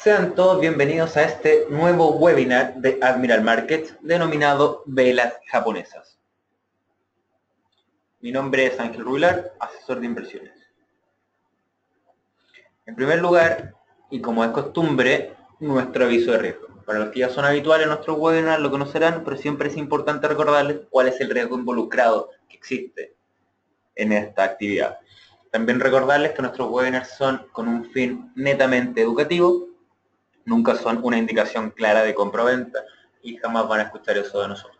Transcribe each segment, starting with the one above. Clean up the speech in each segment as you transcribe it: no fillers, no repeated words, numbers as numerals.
Sean todos bienvenidos a este nuevo webinar de Admiral Markets denominado Velas Japonesas. Mi nombre es Ángel Ruilar, asesor de inversiones. En primer lugar, y como es costumbre, nuestro aviso de riesgo. Para los que ya son habituales en nuestros webinars lo conocerán, pero siempre es importante recordarles cuál es el riesgo involucrado que existe en esta actividad. También recordarles que nuestros webinars son con un fin netamente educativo, nunca son una indicación clara de compra o venta y jamás van a escuchar eso de nosotros.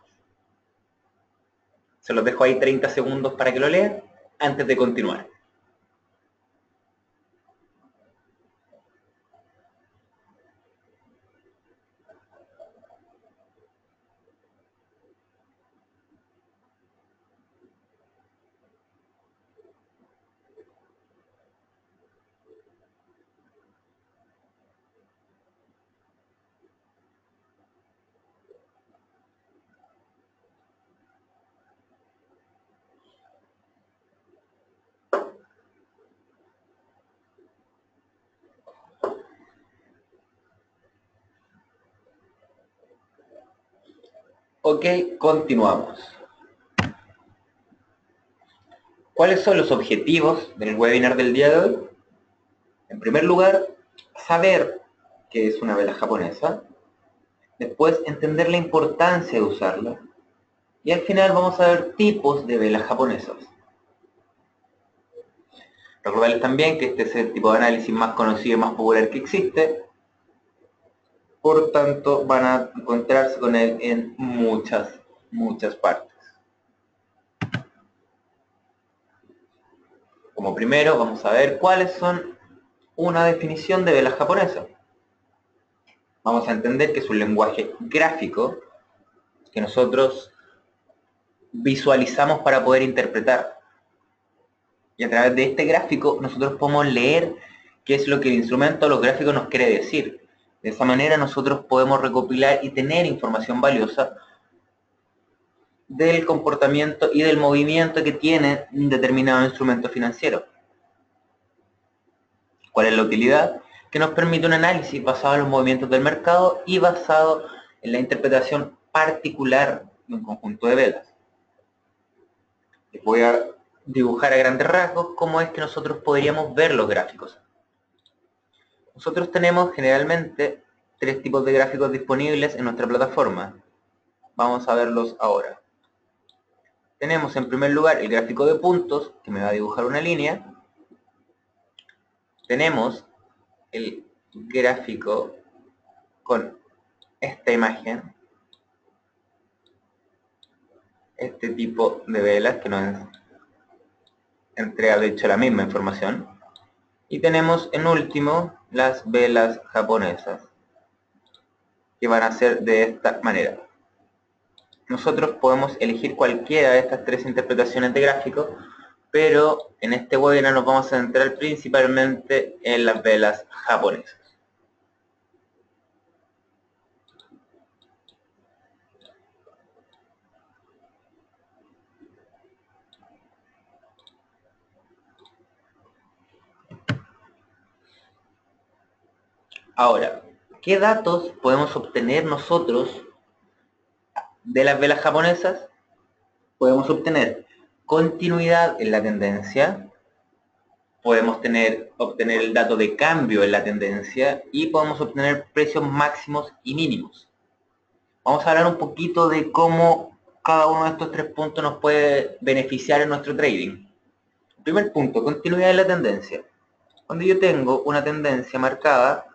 Se los dejo ahí 30 segundos para que lo lean antes de continuar. Ok, continuamos. ¿Cuáles son los objetivos del webinar del día de hoy? En primer lugar, saber qué es una vela japonesa. Después, entender la importancia de usarla. Y al final vamos a ver tipos de velas japonesas. Recordarles también que este es el tipo de análisis más conocido y más popular que existe. Por tanto, van a encontrarse con él en muchas partes. Como primero, vamos a ver cuáles son una definición de vela japonesa. Vamos a entender que es un lenguaje gráfico que nosotros visualizamos para poder interpretar. Y a través de este gráfico nosotros podemos leer qué es lo que el instrumento o los gráficos nos quiere decir. De esa manera nosotros podemos recopilar y tener información valiosa del comportamiento y del movimiento que tiene un determinado instrumento financiero. ¿Cuál es la utilidad? Que nos permite un análisis basado en los movimientos del mercado y basado en la interpretación particular de un conjunto de velas. Les voy a dibujar a grandes rasgos cómo es que nosotros podríamos ver los gráficos. Nosotros tenemos generalmente tres tipos de gráficos disponibles en nuestra plataforma. Vamos a verlos ahora. Tenemos en primer lugar el gráfico de puntos, que me va a dibujar una línea. Tenemos el gráfico con esta imagen, este tipo de velas que nos entrega de hecho la misma información. Y tenemos en último las velas japonesas, que van a ser de esta manera. Nosotros podemos elegir cualquiera de estas tres interpretaciones de gráficos, pero en este webinar nos vamos a centrar principalmente en las velas japonesas. Ahora, ¿qué datos podemos obtener nosotros de las velas japonesas? Podemos obtener continuidad en la tendencia, podemos obtener el dato de cambio en la tendencia y podemos obtener precios máximos y mínimos. Vamos a hablar un poquito de cómo cada uno de estos tres puntos nos puede beneficiar en nuestro trading. Primer punto, continuidad en la tendencia. Cuando yo tengo una tendencia marcada,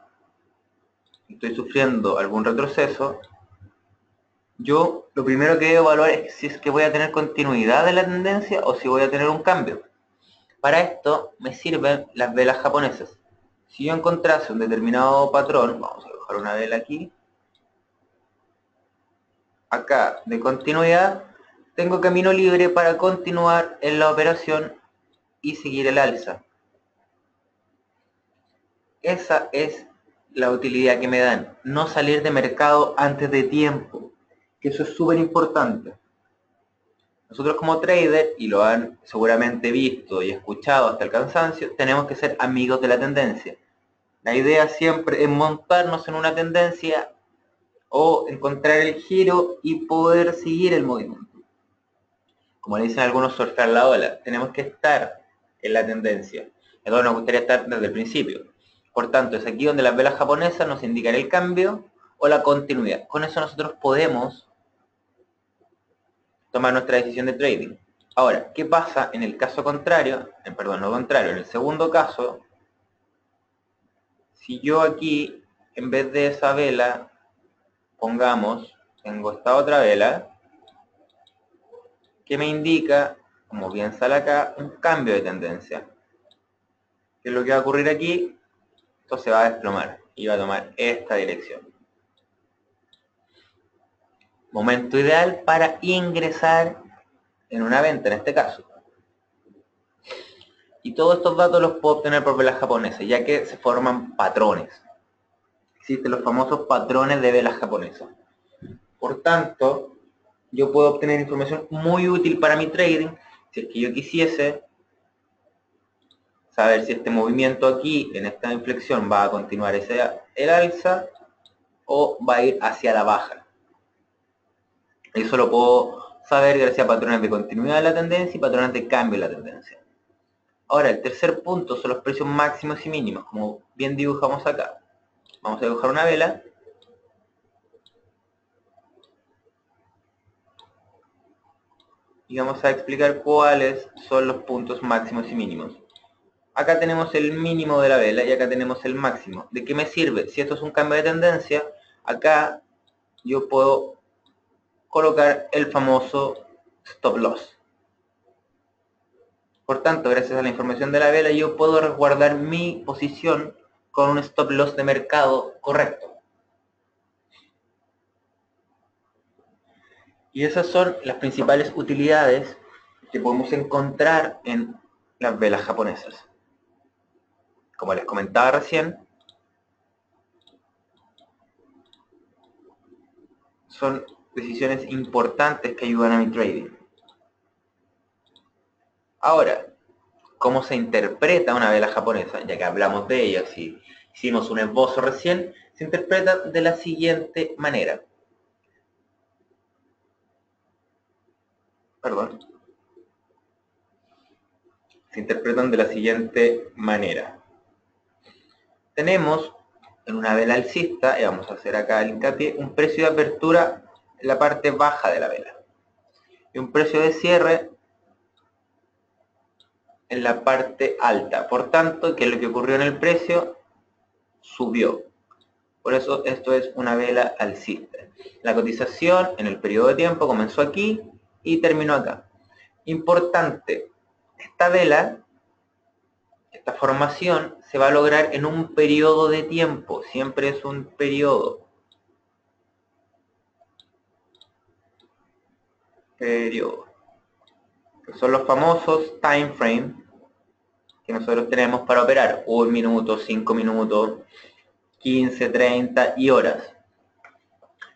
estoy sufriendo algún retroceso, yo lo primero que debo evaluar es si es que voy a tener continuidad de la tendencia o si voy a tener un cambio. Para esto me sirven las velas japonesas. Si yo encontrase un determinado patrón, vamos a dibujar una vela aquí, acá de continuidad, tengo camino libre para continuar en la operación y seguir el alza. Esa es la utilidad que me dan, no salir de mercado antes de tiempo, que eso es súper importante. Nosotros como trader, y lo han seguramente visto y escuchado hasta el cansancio, tenemos que ser amigos de la tendencia. La idea siempre es montarnos en una tendencia o encontrar el giro y poder seguir el movimiento. Como le dicen algunos, surfear la ola. Tenemos que estar en la tendencia. Entonces nos gustaría estar desde el principio. Por tanto, es aquí donde las velas japonesas nos indican el cambio o la continuidad. Con eso nosotros podemos tomar nuestra decisión de trading. Ahora, ¿qué pasa en el caso contrario? En el segundo caso, si yo aquí, en vez de esa vela, pongamos, tengo esta otra vela, que me indica, como bien sale acá, un cambio de tendencia. ¿Qué es lo que va a ocurrir aquí? Esto se va a desplomar y va a tomar esta dirección. Momento ideal para ingresar en una venta, en este caso. Y todos estos datos los puedo obtener por velas japonesas, ya que se forman patrones. Existen los famosos patrones de velas japonesas. Por tanto, yo puedo obtener información muy útil para mi trading si es que yo quisiese saber si este movimiento aquí, en esta inflexión, va a continuar el alza o va a ir hacia la baja. Eso lo puedo saber gracias a patrones de continuidad de la tendencia y patrones de cambio de la tendencia. Ahora, el tercer punto son los precios máximos y mínimos, como bien dibujamos acá. Vamos a dibujar una vela. Y vamos a explicar cuáles son los puntos máximos y mínimos. Acá tenemos el mínimo de la vela y acá tenemos el máximo. ¿De qué me sirve? Si esto es un cambio de tendencia, acá yo puedo colocar el famoso stop loss. Por tanto, gracias a la información de la vela, yo puedo resguardar mi posición con un stop loss de mercado correcto. Y esas son las principales utilidades que podemos encontrar en las velas japonesas. Como les comentaba recién, son decisiones importantes que ayudan a mi trading. Ahora, ¿cómo se interpreta una vela japonesa? Ya que hablamos de ella, si hicimos un esbozo recién, se interpreta de la siguiente manera. Se interpretan de la siguiente manera. Tenemos en una vela alcista, y vamos a hacer acá el hincapié, un precio de apertura en la parte baja de la vela y un precio de cierre en la parte alta. Por tanto, ¿qué es lo que ocurrió en el precio? Subió. Por eso esto es una vela alcista. La cotización en el periodo de tiempo comenzó aquí y terminó acá. Importante, esta vela, esta formación se va a lograr en un periodo de tiempo. Siempre es un periodo. Que son los famosos time frame que nosotros tenemos para operar. 1 minuto, 5 minutos, 15, 30 y horas.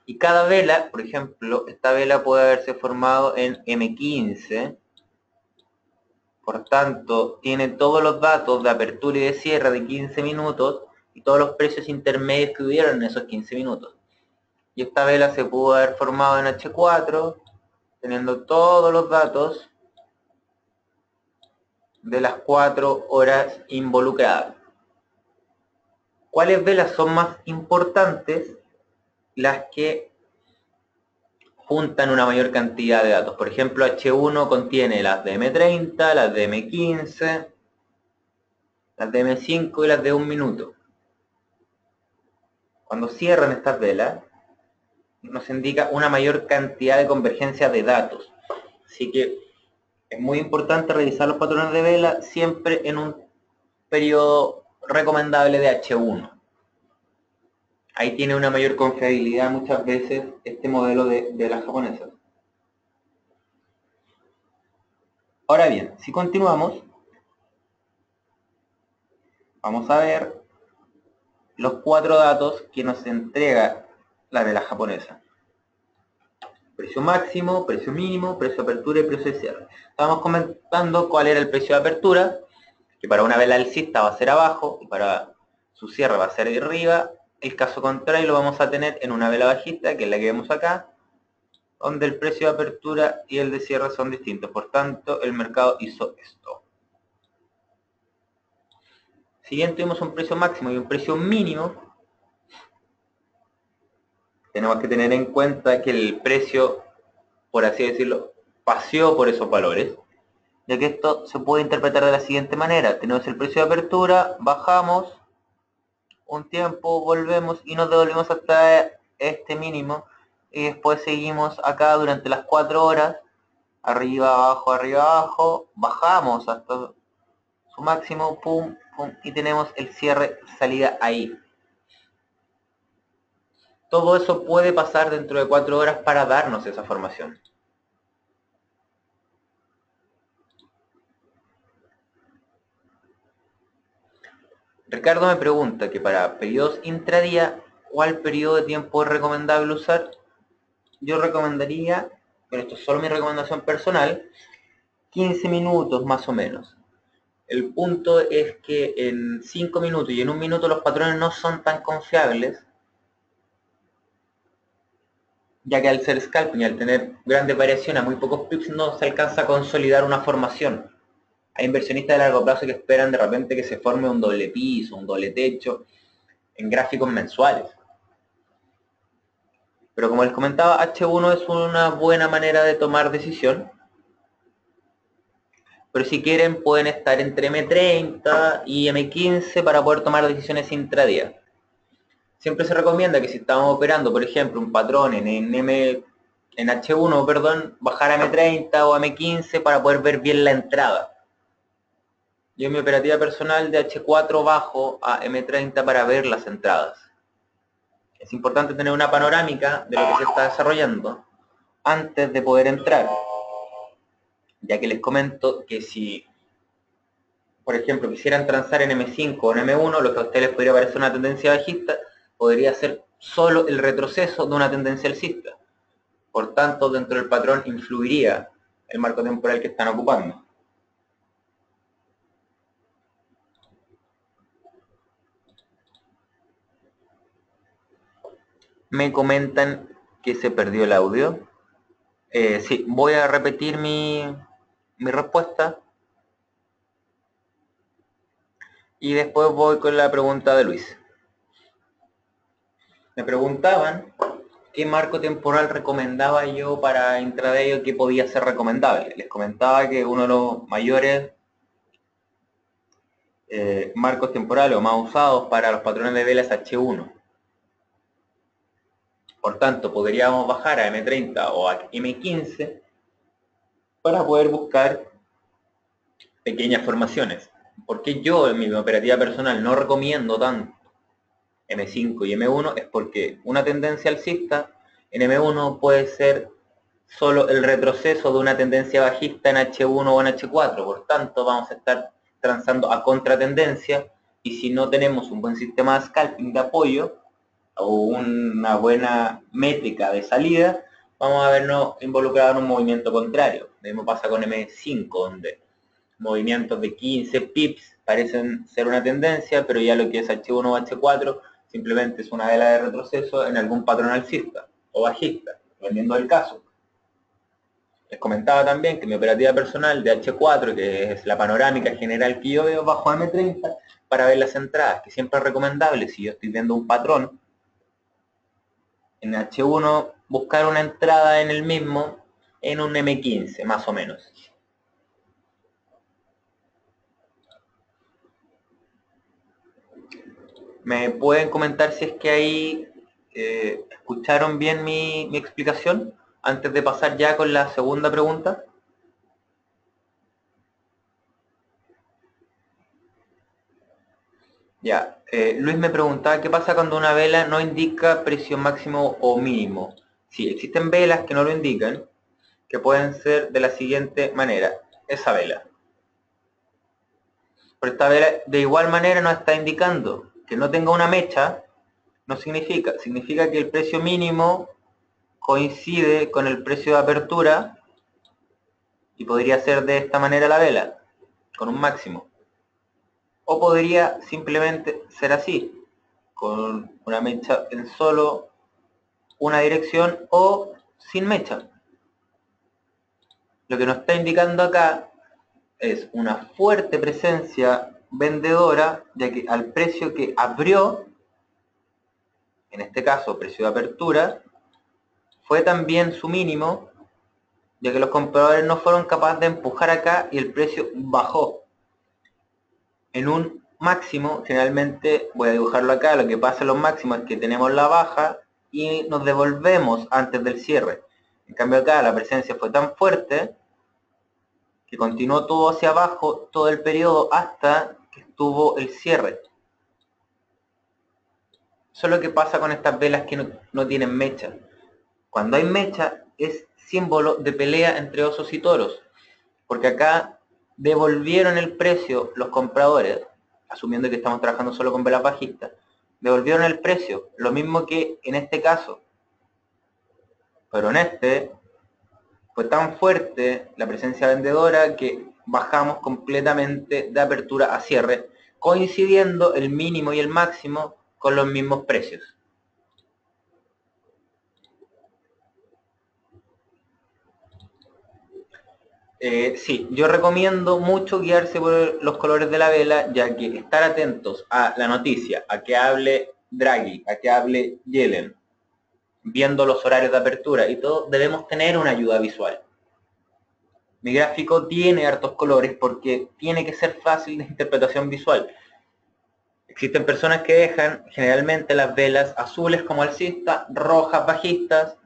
Y cada vela, por ejemplo, esta vela puede haberse formado en M15. Por tanto, tiene todos los datos de apertura y de cierre de 15 minutos y todos los precios intermedios que hubieron en esos 15 minutos. Y esta vela se pudo haber formado en H4, teniendo todos los datos de las 4 horas involucradas. ¿Cuáles velas son más importantes? Las que juntan una mayor cantidad de datos. Por ejemplo, H1 contiene las de M30, las de M15, las de M5 y las de 1 minuto. Cuando cierran estas velas, nos indica una mayor cantidad de convergencia de datos. Así que es muy importante revisar los patrones de vela siempre en un periodo recomendable de H1. Ahí tiene una mayor confiabilidad muchas veces este modelo de velas japonesas. Ahora bien, si continuamos, vamos a ver los 4 datos que nos entrega la vela japonesa. Precio máximo, precio mínimo, precio de apertura y precio de cierre. Estábamos comentando cuál era el precio de apertura, que para una vela alcista va a ser abajo y para su cierre va a ser arriba. El caso contrario lo vamos a tener en una vela bajista, que es la que vemos acá, donde el precio de apertura y el de cierre son distintos. Por tanto, el mercado hizo esto. Si bien tuvimos un precio máximo y un precio mínimo, tenemos que tener en cuenta que el precio, por así decirlo, paseó por esos valores, ya que esto se puede interpretar de la siguiente manera. Tenemos el precio de apertura, bajamos un tiempo, volvemos y nos devolvemos hasta este mínimo, y después seguimos acá durante las 4 horas, arriba, abajo, bajamos hasta su máximo, pum, pum, y tenemos el cierre, salida ahí. Todo eso puede pasar dentro de 4 horas para darnos esa formación. Ricardo me pregunta que para periodos intradía, ¿cuál periodo de tiempo es recomendable usar? Yo recomendaría, pero esto es solo mi recomendación personal, 15 minutos más o menos. El punto es que en 5 minutos y en 1 minuto los patrones no son tan confiables, ya que al ser scalping y al tener grandes variaciones a muy pocos pips no se alcanza a consolidar una formación. Hay inversionistas de largo plazo que esperan de repente que se forme un doble piso, un doble techo, en gráficos mensuales. Pero como les comentaba, H1 es una buena manera de tomar decisión. Pero si quieren pueden estar entre M30 y M15 para poder tomar decisiones intradía. Siempre se recomienda que si estamos operando, por ejemplo, un patrón en H1, perdón, bajar a M30 o a M15 para poder ver bien la entrada. Yo en mi operativa personal de H4 bajo a M30 para ver las entradas. Es importante tener una panorámica de lo que se está desarrollando antes de poder entrar, ya que les comento que si, por ejemplo, quisieran transar en M5 o en M1, lo que a ustedes les podría parecer una tendencia bajista, podría ser solo el retroceso de una tendencia alcista. Por tanto, dentro del patrón influiría el marco temporal que están ocupando. Me comentan que se perdió el audio. Sí, voy a repetir mi respuesta y después voy con la pregunta de Luis. Me preguntaban qué marco temporal recomendaba yo para intraday o qué podía ser recomendable. Les comentaba que uno de los mayores marcos temporales o más usados para los patrones de velas H1. Por tanto, podríamos bajar a M30 o a M15 para poder buscar pequeñas formaciones. Porque yo en mi operativa personal no recomiendo tanto M5 y M1 es porque una tendencia alcista en M1 puede ser solo el retroceso de una tendencia bajista en H1 o en H4. Por tanto, vamos a estar transando a contratendencia y si no tenemos un buen sistema de scalping de apoyo o una buena métrica de salida, vamos a vernos involucrados en un movimiento contrario. Lo mismo pasa con M5, donde movimientos de 15 pips parecen ser una tendencia, pero ya lo que es H1 o H4 simplemente es una vela de retroceso en algún patrón alcista o bajista, dependiendo del caso. Les comentaba también que mi operativa personal de H4, que es la panorámica general que yo veo bajo M30, para ver las entradas, que siempre es recomendable, si yo estoy viendo un patrón, en H1 buscar una entrada en el mismo en un M15, más o menos. ¿Me pueden comentar si es que ahí escucharon bien mi explicación? Antes de pasar ya con la segunda pregunta. Ya, Luis me preguntaba qué pasa cuando una vela no indica precio máximo o mínimo. Sí, existen velas que no lo indican, que pueden ser de la siguiente manera. Esa vela. Pero esta vela de igual manera nos está indicando que no tenga una mecha, no significa, significa que el precio mínimo coincide con el precio de apertura y podría ser de esta manera la vela, con un máximo. O podría simplemente ser así, con una mecha en solo una dirección o sin mecha. Lo que nos está indicando acá es una fuerte presencia vendedora, ya que al precio que abrió, en este caso precio de apertura, fue también su mínimo, ya que los compradores no fueron capaces de empujar acá y el precio bajó. En un máximo, generalmente, voy a dibujarlo acá, lo que pasa en los máximos es que tenemos la baja y nos devolvemos antes del cierre. En cambio acá la presencia fue tan fuerte que continuó todo hacia abajo todo el periodo hasta que estuvo el cierre. Eso es lo que pasa con estas velas que no tienen mecha. Cuando hay mecha es símbolo de pelea entre osos y toros, porque acá devolvieron el precio los compradores, asumiendo que estamos trabajando solo con velas bajistas, devolvieron el precio, lo mismo que en este caso. Pero en este fue tan fuerte la presencia vendedora que bajamos completamente de apertura a cierre, coincidiendo el mínimo y el máximo con los mismos precios. Sí, yo recomiendo mucho guiarse por los colores de la vela, ya que estar atentos a la noticia, a que hable Draghi, a que hable Yellen, viendo los horarios de apertura y todo, debemos tener una ayuda visual. Mi gráfico tiene hartos colores porque tiene que ser fácil de interpretación visual. Existen personas que dejan generalmente las velas azules como alcista, rojas bajistas,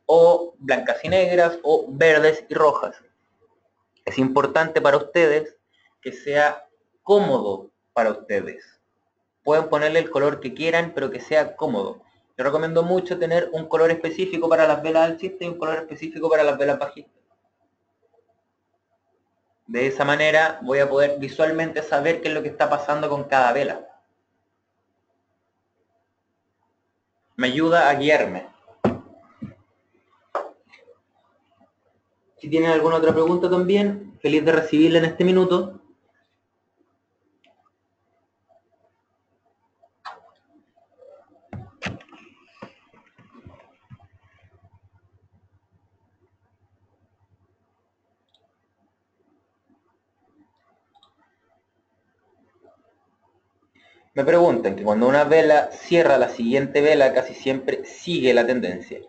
o blancas y negras, o verdes y rojas. Es importante para ustedes que sea cómodo para ustedes. Pueden ponerle el color que quieran, pero que sea cómodo. Yo recomiendo mucho tener un color específico para las velas alcistas y un color específico para las velas bajistas. De esa manera voy a poder visualmente saber qué es lo que está pasando con cada vela. Me ayuda a guiarme. Si tienen alguna otra pregunta también, feliz de recibirla en este minuto. Me preguntan que cuando una vela cierra la siguiente vela, casi siempre sigue la tendencia.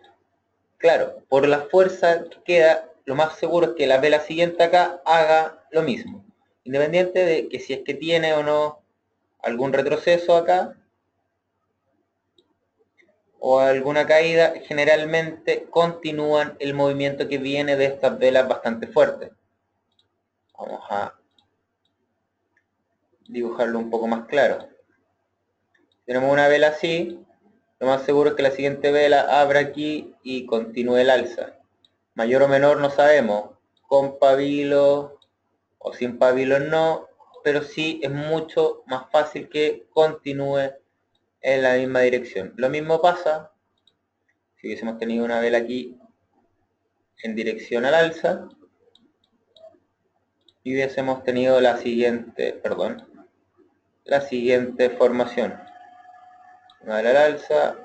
Claro, por la fuerza que queda, lo más seguro es que la vela siguiente acá haga lo mismo. Independiente de que si es que tiene o no algún retroceso acá, o alguna caída, generalmente continúan el movimiento que viene de estas velas bastante fuertes. Vamos a dibujarlo un poco más claro. Tenemos una vela así, lo más seguro es que la siguiente vela abra aquí y continúe el alza. Mayor o menor no sabemos, con pabilo o sin pabilo no, pero sí es mucho más fácil que continúe en la misma dirección. Lo mismo pasa si hubiésemos tenido una vela aquí en dirección al alza y hubiésemos tenido la siguiente formación. Una vela al alza,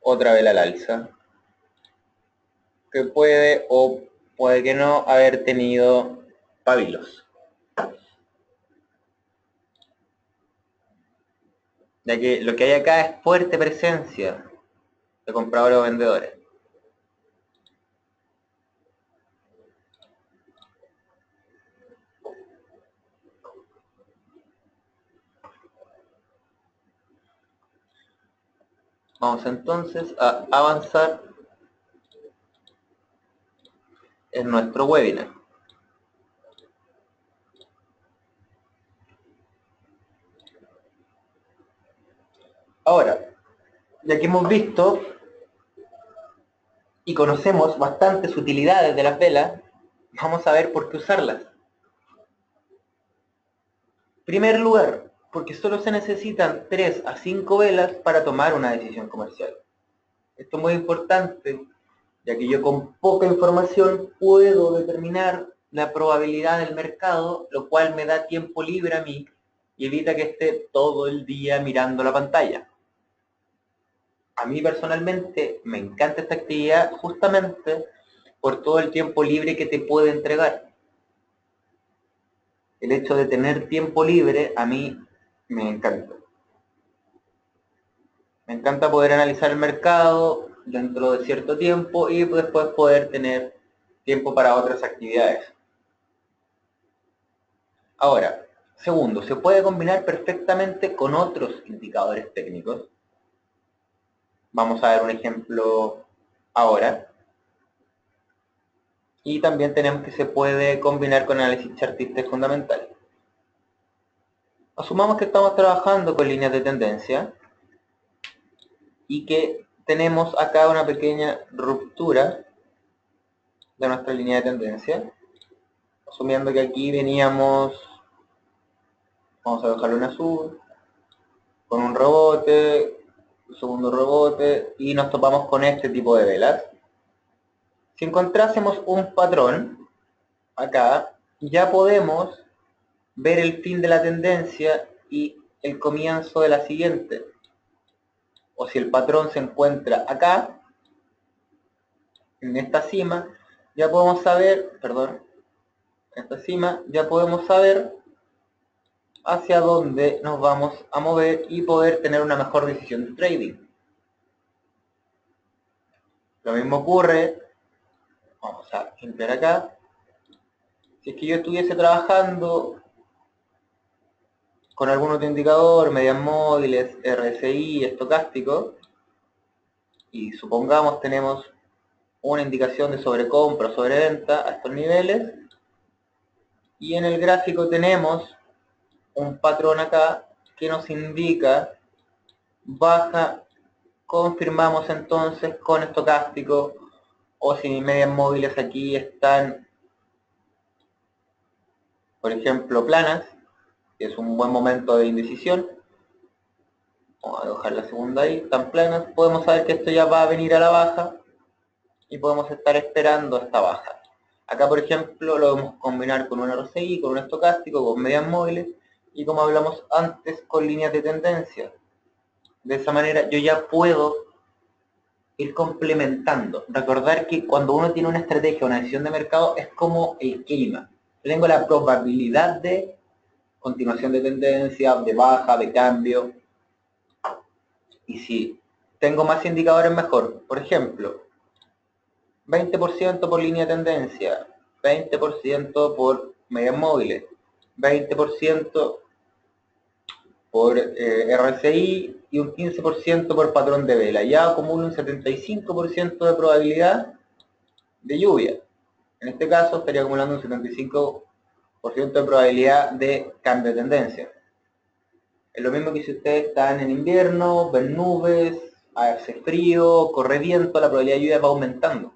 otra vela al alza, que puede o puede que no haber tenido pabilos. Ya que lo que hay acá es fuerte presencia de compradores o vendedores. Vamos entonces a avanzar en nuestro webinar. Ahora, ya que hemos visto y conocemos bastantes utilidades de las velas, vamos a ver por qué usarlas. En primer lugar, porque solo se necesitan 3 a 5 velas para tomar una decisión comercial. Esto es muy importante, ya que yo con poca información puedo determinar la probabilidad del mercado, lo cual me da tiempo libre a mí y evita que esté todo el día mirando la pantalla. A mí personalmente me encanta esta actividad justamente por todo el tiempo libre que te puede entregar. El hecho de tener tiempo libre a mí me encanta. Me encanta poder analizar el mercado dentro de cierto tiempo y después poder tener tiempo para otras actividades. Ahora, segundo, se puede combinar perfectamente con otros indicadores técnicos. Vamos a ver un ejemplo ahora. Y también tenemos que se puede combinar con análisis chartista fundamental. Asumamos que estamos trabajando con líneas de tendencia y que tenemos acá una pequeña ruptura de nuestra línea de tendencia. Asumiendo que aquí veníamos, vamos a dejarlo en azul, con un rebote, un segundo rebote y nos topamos con este tipo de velas. Si encontrásemos un patrón acá, ya podemos ver el fin de la tendencia y el comienzo de la siguiente. O si el patrón se encuentra acá, en esta cima, ya podemos saber, en esta cima, ya podemos saber hacia dónde nos vamos a mover y poder tener una mejor decisión de trading. Lo mismo ocurre, vamos a limpiar acá, si es que yo estuviese trabajando con algún otro indicador, medias móviles, RSI, estocástico, y supongamos tenemos una indicación de sobrecompra o sobreventa a estos niveles, y en el gráfico tenemos un patrón acá que nos indica baja, confirmamos entonces con estocástico, o si mis medias móviles aquí están, por ejemplo, planas, que es un buen momento de indecisión, vamos a dejar la segunda ahí, están planas, podemos saber que esto ya va a venir a la baja y podemos estar esperando esta baja. Acá, por ejemplo, lo vamos a combinar con un RSI, con un estocástico, con medias móviles y, como hablamos antes, con líneas de tendencia. De esa manera yo ya puedo ir complementando. Recordar que cuando uno tiene una estrategia, una decisión de mercado, es como el clima. Yo tengo la probabilidad de continuación de tendencia, de baja, de cambio. Y si tengo más indicadores, mejor. Por ejemplo, 20% por línea de tendencia, 20% por medias móviles, 20% por RSI y un 15% por patrón de vela. Ya acumulo un 75% de probabilidad de lluvia. En este caso estaría acumulando un 75% de probabilidad de cambio de tendencia. Es lo mismo que si ustedes están en invierno, ven nubes, hace frío, corre viento, la probabilidad de lluvia va aumentando.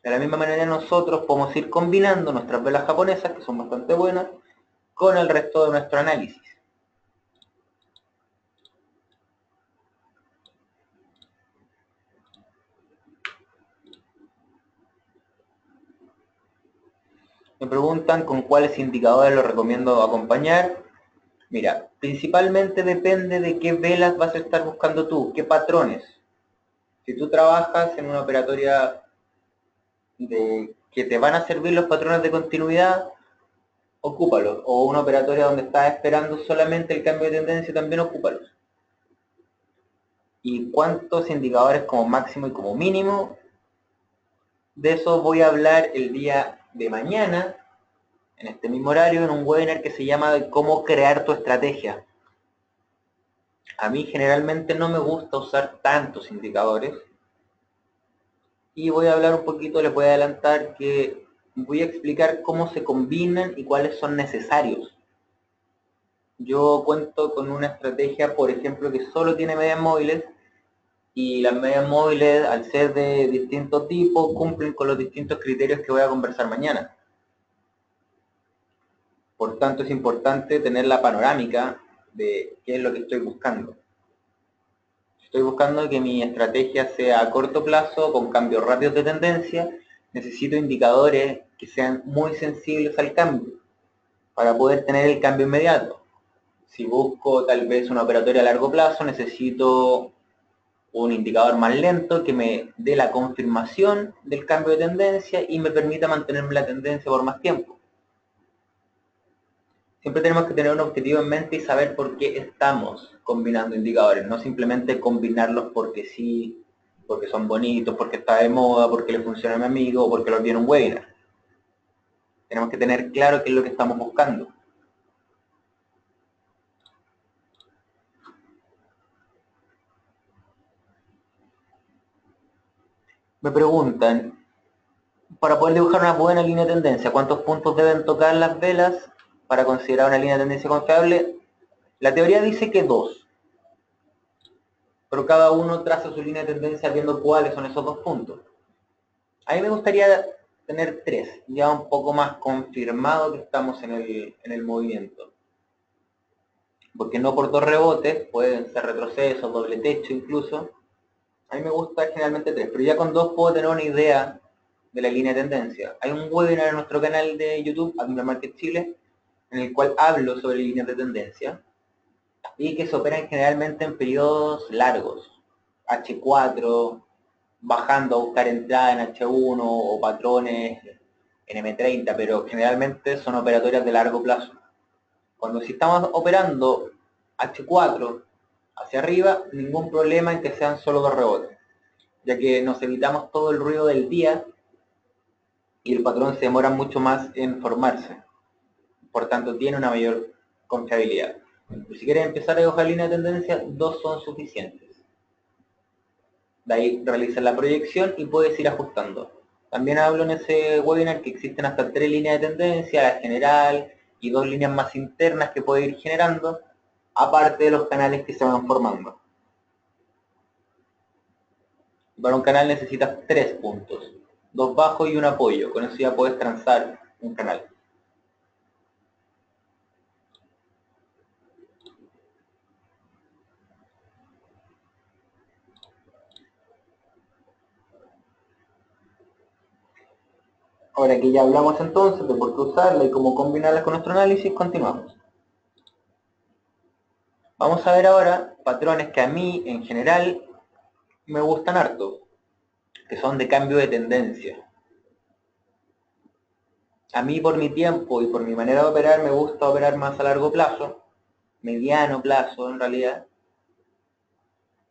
De la misma manera nosotros podemos ir combinando nuestras velas japonesas, que son bastante buenas, con el resto de nuestro análisis. Me preguntan con cuáles indicadores los recomiendo acompañar. Mira, principalmente depende de qué velas vas a estar buscando tú, qué patrones. Si tú trabajas en una operatoria de que te van a servir los patrones de continuidad, ocúpalos. O una operatoria donde estás esperando solamente el cambio de tendencia, también ocúpalos. Y cuántos indicadores como máximo y como mínimo, de eso voy a hablar el día de mañana, en este mismo horario, en un webinar que se llama de cómo crear tu estrategia. A mí generalmente no me gusta usar tantos indicadores, y voy a hablar un poquito, les voy a adelantar que voy a explicar cómo se combinan y cuáles son necesarios. Yo cuento con una estrategia, por ejemplo, que solo tiene medias móviles, y las medias móviles, al ser de distinto tipo, cumplen con los distintos criterios que voy a conversar mañana. Por tanto, es importante tener la panorámica de qué es lo que estoy buscando. Estoy buscando que mi estrategia sea a corto plazo, con cambios rápidos de tendencia. Necesito indicadores que sean muy sensibles al cambio. para poder tener el cambio inmediato. Si busco tal vez una operatoria a largo plazo, necesito un indicador más lento que me dé la confirmación del cambio de tendencia y me permita mantenerme la tendencia por más tiempo. Siempre tenemos que tener un objetivo en mente y saber por qué estamos combinando indicadores, no simplemente combinarlos porque sí, porque son bonitos, porque está de moda, porque le funciona a mi amigo o porque lo vi en un webinar. Tenemos que tener claro qué es lo que estamos buscando. Me preguntan, para poder dibujar una buena línea de tendencia, ¿cuántos puntos deben tocar las velas para considerar una línea de tendencia confiable? La teoría dice que 2, pero cada uno traza su línea de tendencia viendo cuáles son esos 2 puntos. A mí me gustaría tener 3, ya un poco más confirmado que estamos en el movimiento. Porque no por 2 rebotes, pueden ser retrocesos, doble techo incluso. A mí me gusta generalmente 3, pero ya con 2 puedo tener una idea de la línea de tendencia. Hay un webinar en nuestro canal de YouTube, Admiral Market Chile, en el cual hablo sobre líneas de tendencia y que se operan generalmente en periodos largos, H4, bajando a buscar entrada en H1 o patrones en M30, pero generalmente son operatorias de largo plazo. Cuando si estamos operando H4 hacia arriba, ningún problema en que sean solo 2 rebotes, ya que nos evitamos todo el ruido del día y el patrón se demora mucho más en formarse. Por tanto, tiene una mayor confiabilidad. Si quieres empezar a dibujar línea de tendencia, 2 son suficientes. De ahí realizas la proyección y puedes ir ajustando. También hablo en ese webinar que existen hasta 3 líneas de tendencia, la general y 2 líneas más internas que puedes ir generando, aparte de los canales que se van formando. Para un canal necesitas 3 puntos, 2 bajos y un apoyo, con eso ya puedes transar un canal. Ahora que ya hablamos entonces de por qué usarla y cómo combinarla con nuestro análisis, continuamos. Vamos a ver ahora patrones que a mí, en general, me gustan harto, que son de cambio de tendencia. A mí, por mi tiempo y por mi manera de operar, me gusta operar más a largo plazo, mediano plazo en realidad,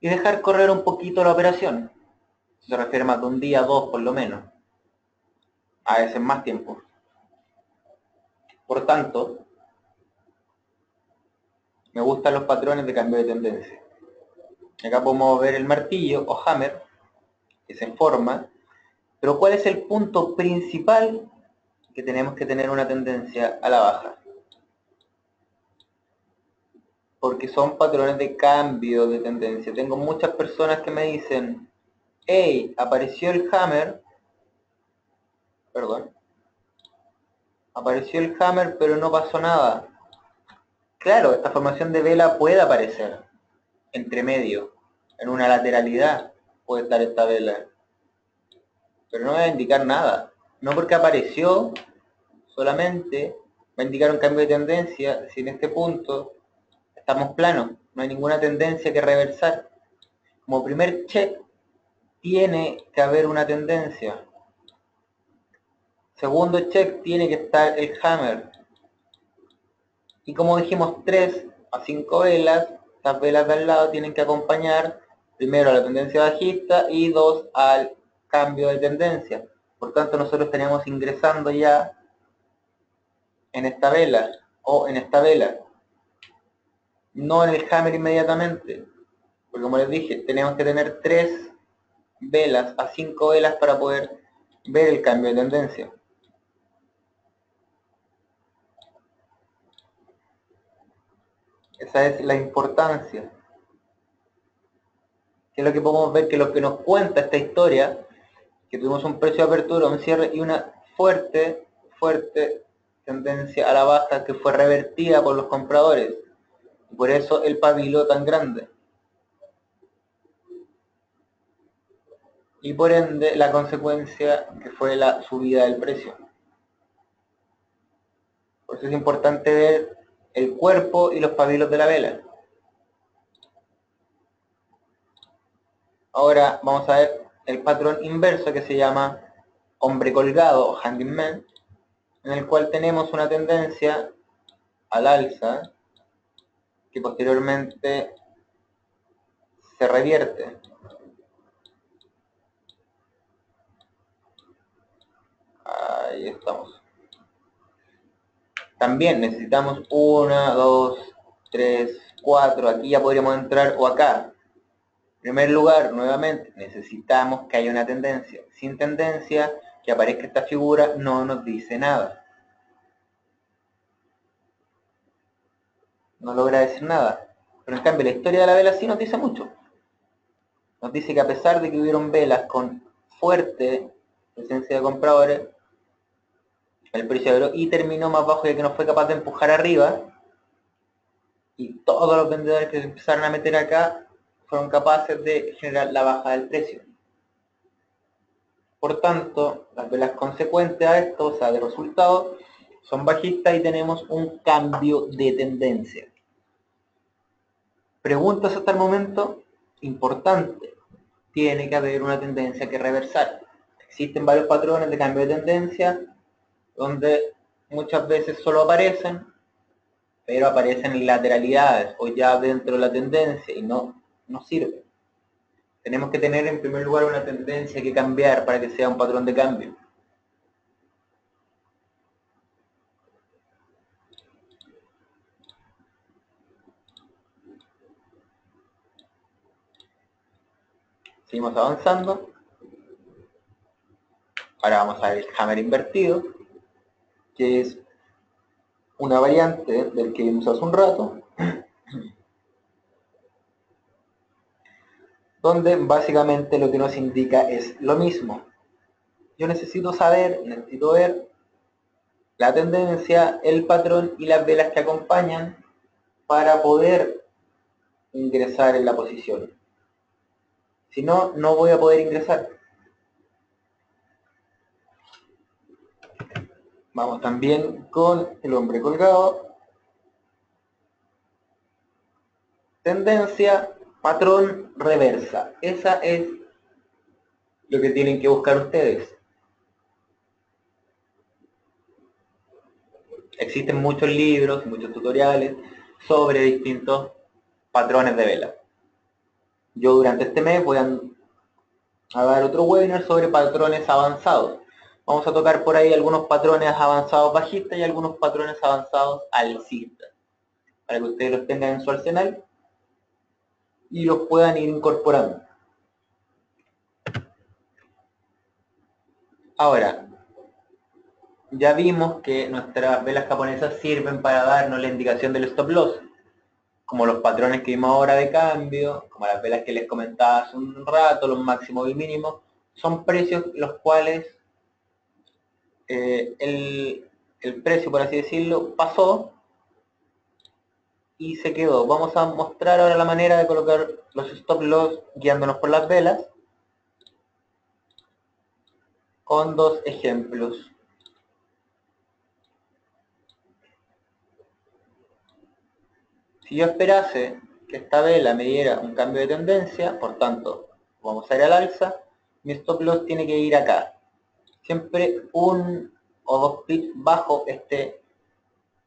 y dejar correr un poquito la operación. Se refiere más de un día, 2 por lo menos, a veces más tiempo. Por tanto, me gustan los patrones de cambio de tendencia. Acá podemos ver el martillo o hammer que se forma, pero ¿cuál es el punto principal? Que tenemos que tener una tendencia a la baja. Porque son patrones de cambio de tendencia. Tengo muchas personas que me dicen, hey, apareció el hammer, perdón, apareció el hammer pero no pasó nada. Claro, esta formación de vela puede aparecer entre medio, en una lateralidad puede estar esta vela, pero no va a indicar nada. No porque apareció solamente va a indicar un cambio de tendencia si en este punto estamos planos, no hay ninguna tendencia que reversar. Como primer check tiene que haber una tendencia. Segundo check tiene que estar el hammer. Y como dijimos, 3 a 5 velas, estas velas de al lado tienen que acompañar primero a la tendencia bajista y 2 al cambio de tendencia. Por tanto, nosotros tenemos ingresando ya en esta vela o en esta vela, no en el hammer inmediatamente, porque como les dije, tenemos que tener 3 velas a 5 velas para poder ver el cambio de tendencia. Esa es la importancia. Que es lo que podemos ver, que lo que nos cuenta esta historia, que tuvimos un precio de apertura, un cierre y una fuerte tendencia a la baja que fue revertida por los compradores. Y por eso el pabilo tan grande. Y por ende la consecuencia que fue la subida del precio. Por eso es importante ver el cuerpo y los pabilos de la vela. Ahora vamos a ver el patrón inverso que se llama hombre colgado o hanging man, en el cual tenemos una tendencia al alza que posteriormente se revierte. Ahí estamos. También necesitamos 1, 2, 3, 4. Aquí ya podríamos entrar o acá. En primer lugar, nuevamente, necesitamos que haya una tendencia. Sin tendencia, que aparezca esta figura no nos dice nada. No logra decir nada. Pero en cambio, la historia de la vela sí nos dice mucho. Nos dice que a pesar de que hubieron velas con fuerte presencia de compradores, el precio abrió y terminó más bajo ya que no fue capaz de empujar arriba, y todos los vendedores que se empezaron a meter acá fueron capaces de generar la baja del precio. Por tanto, las velas consecuentes a esto, o sea, de resultado, son bajistas y tenemos un cambio de tendencia. Preguntas hasta el momento, importante, tiene que haber una tendencia que reversar. Existen varios patrones de cambio de tendencia, donde muchas veces solo aparecen, pero aparecen en lateralidades o ya dentro de la tendencia y no sirve. Tenemos que tener en primer lugar una tendencia que cambiar para que sea un patrón de cambio. Seguimos avanzando. Ahora vamos a ver el hammer invertido, que es una variante del que vimos hace un rato, donde básicamente lo que nos indica es lo mismo. Yo necesito ver la tendencia, el patrón y las velas que acompañan para poder ingresar en la posición. Si no, no voy a poder ingresar. Vamos también con el hombre colgado. Tendencia, patrón, reversa. Esa es lo que tienen que buscar ustedes. Existen muchos libros, muchos tutoriales sobre distintos patrones de vela. Yo durante este mes voy a dar otro webinar sobre patrones avanzados. Vamos a tocar por ahí algunos patrones avanzados bajistas y algunos patrones avanzados alcistas, para que ustedes los tengan en su arsenal y los puedan ir incorporando. Ahora, ya vimos que nuestras velas japonesas sirven para darnos la indicación del stop loss, como los patrones que vimos ahora de cambio, como las velas que les comentaba hace un rato, los máximos y mínimos, son precios los cuales el precio, por así decirlo, pasó y se quedó. Vamos a mostrar ahora la manera de colocar los stop loss guiándonos por las velas con dos ejemplos. Si yo esperase que esta vela me diera un cambio de tendencia, por tanto, vamos a ir al alza, mi stop loss tiene que ir acá. Siempre 1 o 2 pips bajo este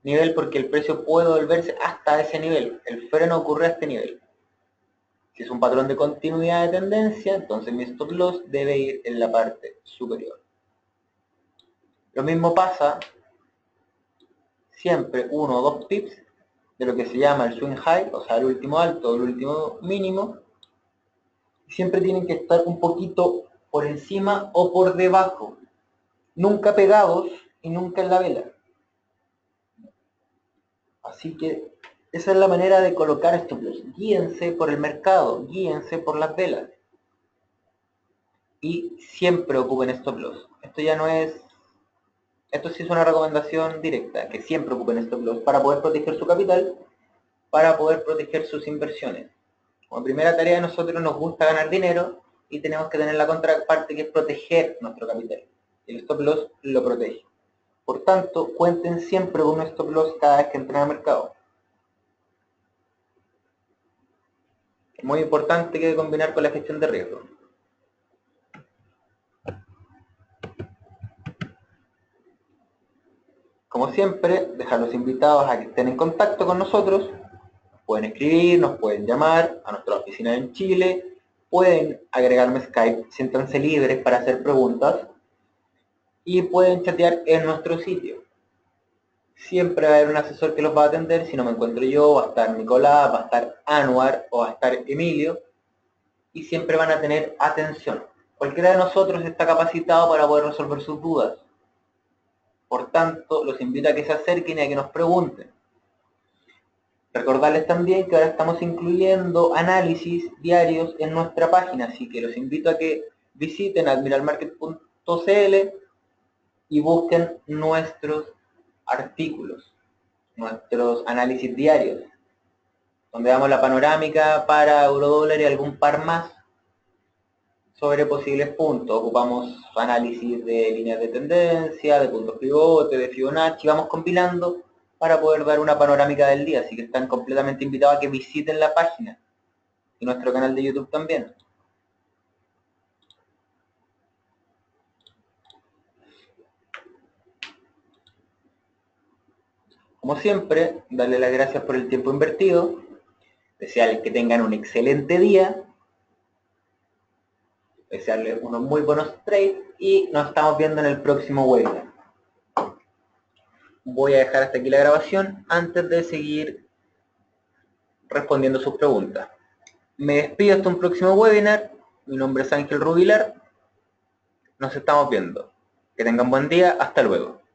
nivel porque el precio puede volverse hasta ese nivel. El freno ocurre a este nivel. Si es un patrón de continuidad de tendencia, entonces mi stop loss debe ir en la parte superior. Lo mismo pasa siempre 1 o 2 pips de lo que se llama el swing high, o sea, el último alto o el último mínimo. Siempre tienen que estar un poquito por encima o por debajo. Nunca pegados y nunca en la vela. Así que esa es la manera de colocar stop loss. Guíense por el mercado, guíense por las velas. Y siempre ocupen stop loss. Esto sí es una recomendación directa, que siempre ocupen stop loss para poder proteger su capital, para poder proteger sus inversiones. Como primera tarea, a nosotros nos gusta ganar dinero y tenemos que tener la contraparte que es proteger nuestro capital. El stop loss lo protege. Por tanto, cuenten siempre con un stop loss cada vez que entren al mercado. Muy importante que combinar con la gestión de riesgo. Como siempre, dejar los invitados a que estén en contacto con nosotros. Pueden escribir, nos pueden llamar a nuestra oficina en Chile, pueden agregarme Skype, siéntanse libres para hacer preguntas y pueden chatear en nuestro sitio. Siempre va a haber un asesor que los va a atender. Si no me encuentro yo, va a estar Nicolás, va a estar Anuar o va a estar Emilio, y siempre van a tener atención. Cualquiera de nosotros está capacitado para poder resolver sus dudas. Por tanto, los invito a que se acerquen y a que nos pregunten. Recordarles también que ahora estamos incluyendo análisis diarios en nuestra página, así que los invito a que visiten admiralmarket.cl y busquen nuestros artículos, nuestros análisis diarios, donde damos la panorámica para eurodólar y algún par más sobre posibles puntos. Ocupamos análisis de líneas de tendencia, de puntos pivote, de Fibonacci, vamos compilando para poder dar una panorámica del día, así que están completamente invitados a que visiten la página y nuestro canal de YouTube también. Como siempre, darles las gracias por el tiempo invertido, desearles que tengan un excelente día, desearles unos muy buenos trades y nos estamos viendo en el próximo webinar. Voy a dejar hasta aquí la grabación antes de seguir respondiendo sus preguntas. Me despido hasta un próximo webinar. Mi nombre es Ángel Rubilar. Nos estamos viendo. Que tengan buen día. Hasta luego.